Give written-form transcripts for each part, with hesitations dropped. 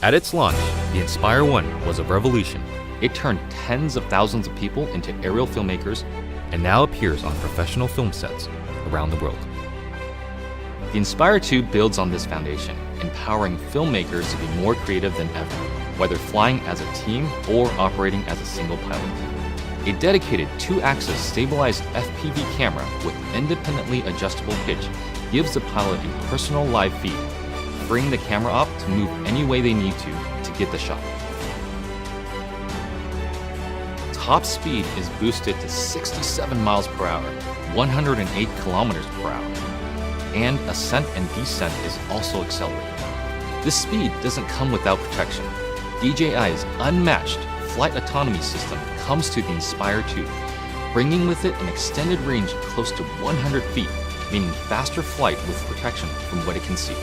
At its launch, the Inspire 1 was a revolution. It turned tens of thousands of people into aerial filmmakers and now appears on professional film sets around the world. The Inspire 2 builds on this foundation, empowering filmmakers to be more creative than ever, whether flying as a team or operating as a single pilot. A dedicated 2-axis stabilized FPV camera with independently adjustable pitch gives the pilot a personal live feed, freeing the camera op to move any way they need to get the shot. Top speed is boosted to 67 miles per hour, 108 kilometers per hour, and ascent and descent is also accelerated. This speed doesn't come without protection. DJI's unmatched flight autonomy system comes to the Inspire 2, bringing with it an extended range close to 100 feet, meaning faster flight with protection from what it can see.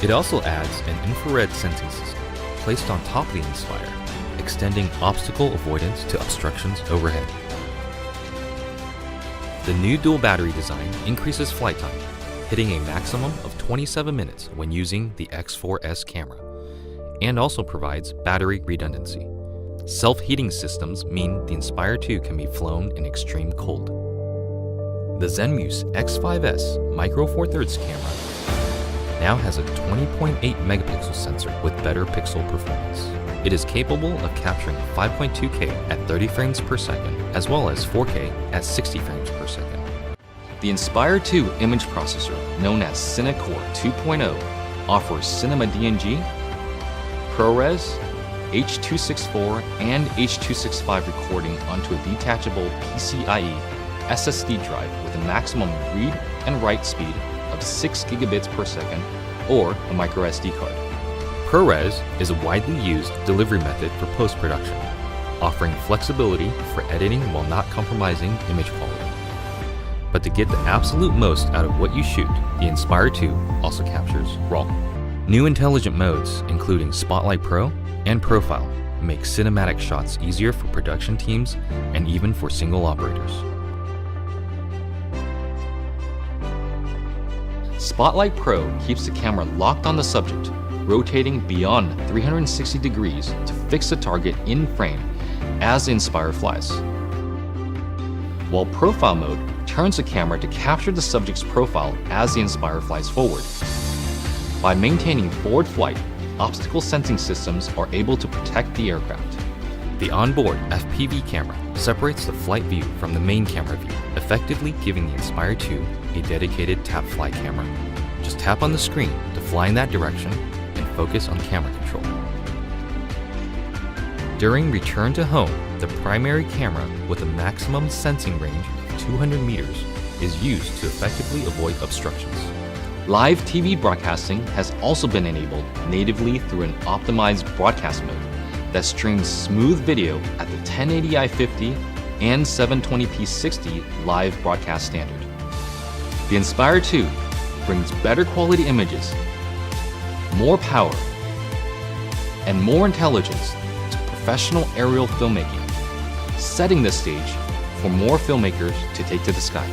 It also adds an infrared sensing system placed on top of the Inspire, extending obstacle avoidance to obstructions overhead. The new dual battery design increases flight time, hitting a maximum of 27 minutes when using the X4S camera, and also provides battery redundancy. Self-heating systems mean the Inspire 2 can be flown in extreme cold. The Zenmuse X5S Micro Four Thirds camera now has a 20.8 megapixel sensor with better pixel performance. It is capable of capturing 5.2K at 30 frames per second, as well as 4K at 60 frames per second. The Inspire 2 image processor, known as CineCore 2.0, offers Cinema DNG, ProRes, H.264, and H.265 recording onto a detachable PCIe SSD drive with a maximum read and write speed of 6 gigabits per second, or a micro SD card. ProRes is a widely used delivery method for post-production, offering flexibility for editing while not compromising image quality. But to get the absolute most out of what you shoot, the Inspire 2 also captures RAW. New intelligent modes, including Spotlight Pro and Profile, make cinematic shots easier for production teams and even for single operators. Spotlight Pro keeps the camera locked on the subject, rotating beyond 360 degrees to fix the target in frame as the Inspire flies. While Profile mode turns the camera to capture the subject's profile as the Inspire flies forward. By maintaining forward flight, obstacle sensing systems are able to protect the aircraft. The onboard FPV camera separates the flight view from the main camera view, effectively giving the Inspire 2 a dedicated tap flight camera. Just tap on the screen to fly in that direction and focus on camera control. During return to home, the primary camera with a maximum sensing range of 200 meters is used to effectively avoid obstructions. Live TV broadcasting has also been enabled natively through an optimized broadcast mode that streams smooth video at the 1080i 50 and 720p 60 live broadcast standard. The Inspire 2 brings better quality images, more power, and more intelligence to professional aerial filmmaking, setting the stage for more filmmakers to take to the sky.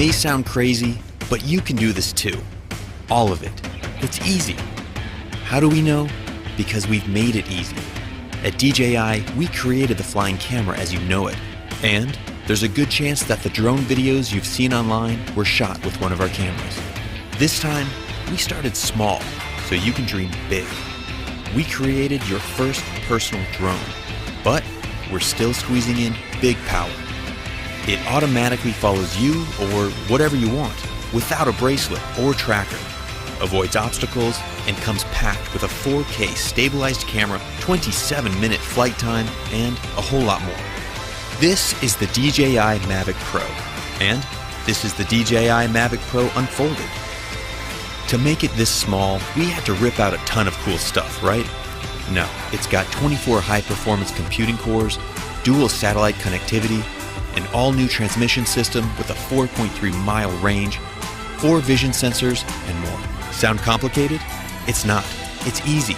may sound crazy, but you can do this too. All of it. It's easy. How do we know? Because we've made it easy. At DJI, we created the flying camera as you know it. And there's a good chance that the drone videos you've seen online were shot with one of our cameras. This time, we started small, so you can dream big. We created your first personal drone, but we're still squeezing in big power. It automatically follows you or whatever you want, without a bracelet or tracker, avoids obstacles, and comes packed with a 4K stabilized camera, 27-minute flight time, and a whole lot more. This is the DJI Mavic Pro, and this is the DJI Mavic Pro Unfolded. To make it this small, we had to rip out a ton of cool stuff, right? No, it's got 24 high-performance computing cores, dual satellite connectivity, an all-new transmission system with a 4.3-mile range, 4 vision sensors, and more. Sound complicated? It's not. It's easy.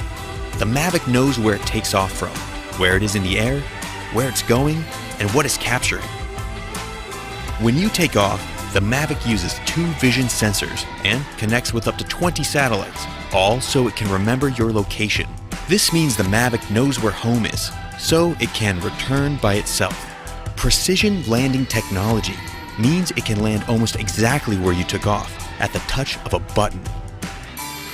The Mavic knows where it takes off from, where it is in the air, where it's going, and what it's capturing. When you take off, the Mavic uses 2 vision sensors and connects with up to 20 satellites, all so it can remember your location. This means the Mavic knows where home is, so it can return by itself. Precision landing technology means it can land almost exactly where you took off, at the touch of a button.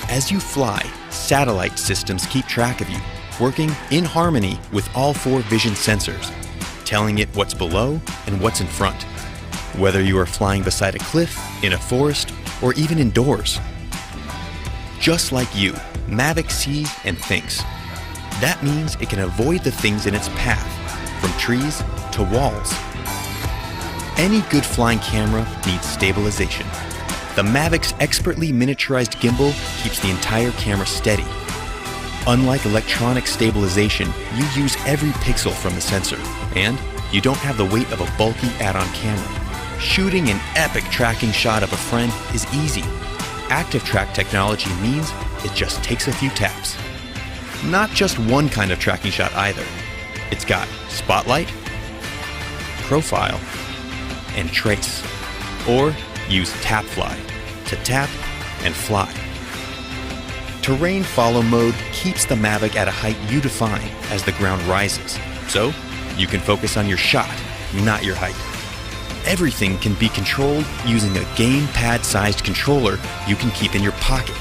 As you fly, satellite systems keep track of you, working in harmony with all 4 vision sensors, telling it what's below and what's in front, whether you are flying beside a cliff, in a forest, or even indoors. Just like you, Mavic sees and thinks. That means it can avoid the things in its path, from trees to walls. Any good flying camera needs stabilization. The Mavic's expertly miniaturized gimbal keeps the entire camera steady. Unlike electronic stabilization, you use every pixel from the sensor, and you don't have the weight of a bulky add-on camera. Shooting an epic tracking shot of a friend is easy. Active track technology means it just takes a few taps. Not just one kind of tracking shot either. It's got spotlight, profile, and trace. Or use tap fly to tap and fly. Terrain follow mode keeps the Mavic at a height you define as the ground rises, so you can focus on your shot, not your height. Everything can be controlled using a gamepad-sized controller you can keep in your pocket.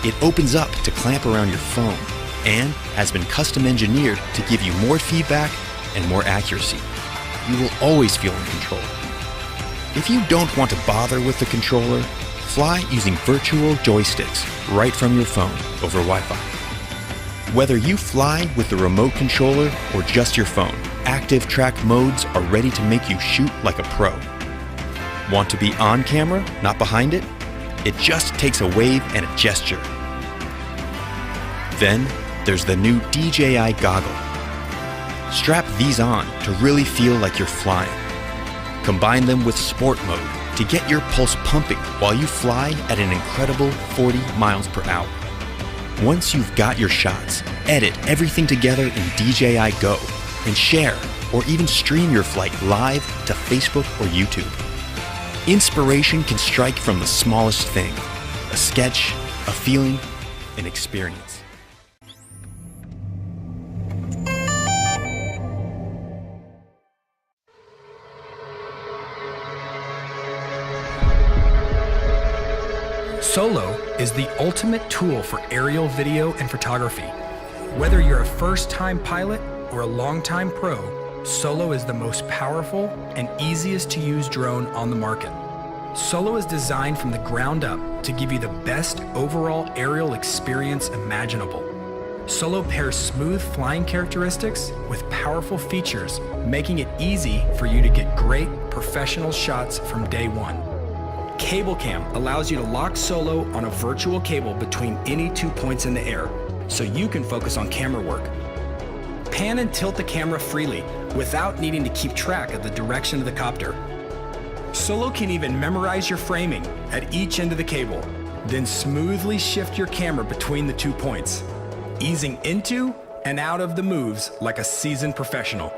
It opens up to clamp around your phone and has been custom engineered to give you more feedback and more accuracy. You will always feel in control. If you don't want to bother with the controller, fly using virtual joysticks right from your phone over Wi-Fi. Whether you fly with the remote controller or just your phone, active track modes are ready to make you shoot like a pro. Want to be on camera, not behind it? It just takes a wave and a gesture. Then there's the new DJI goggle. Strap these on to really feel like you're flying. Combine them with sport mode to get your pulse pumping while you fly at an incredible 40 miles per hour. Once you've got your shots, edit everything together in DJI Go and share or even stream your flight live to Facebook or YouTube. Inspiration can strike from the smallest thing: a sketch, a feeling, an experience. Solo is the ultimate tool for aerial video and photography. Whether you're a first-time pilot or a long-time pro, Solo is the most powerful and easiest to use drone on the market. Solo is designed from the ground up to give you the best overall aerial experience imaginable. Solo pairs smooth flying characteristics with powerful features, making it easy for you to get great professional shots from day one. Cable Cam allows you to lock Solo on a virtual cable between any 2 points in the air, so you can focus on camera work. Pan and tilt the camera freely without needing to keep track of the direction of the copter. Solo can even memorize your framing at each end of the cable, then smoothly shift your camera between the 2 points, easing into and out of the moves like a seasoned professional.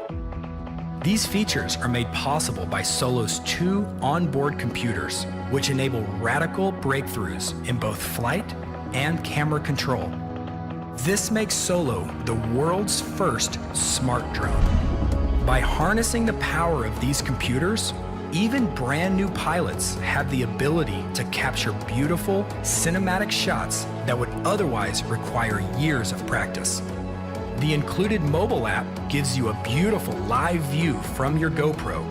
These features are made possible by Solo's 2 onboard computers, which enable radical breakthroughs in both flight and camera control. This makes Solo the world's first smart drone. By harnessing the power of these computers, even brand new pilots have the ability to capture beautiful cinematic shots that would otherwise require years of practice. The included mobile app gives you a beautiful live view from your GoPro,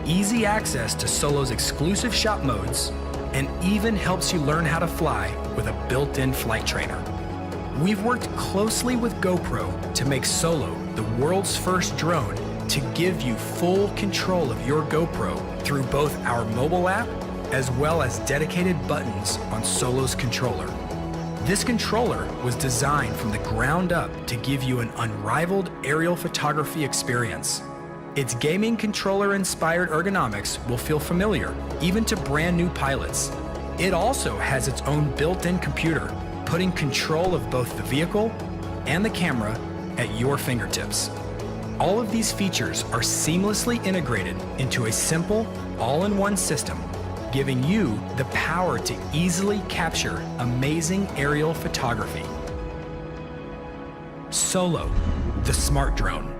easy access to Solo's exclusive shot modes, and even helps you learn how to fly with a built-in flight trainer. We've worked closely with GoPro to make Solo the world's first drone to give you full control of your GoPro through both our mobile app as well as dedicated buttons on Solo's controller. This controller was designed from the ground up to give you an unrivaled aerial photography experience. Its gaming controller-inspired ergonomics will feel familiar, even to brand new pilots. It also has its own built-in computer, putting control of both the vehicle and the camera at your fingertips. All of these features are seamlessly integrated into a simple, all-in-one system, giving you the power to easily capture amazing aerial photography. Solo, the smart drone.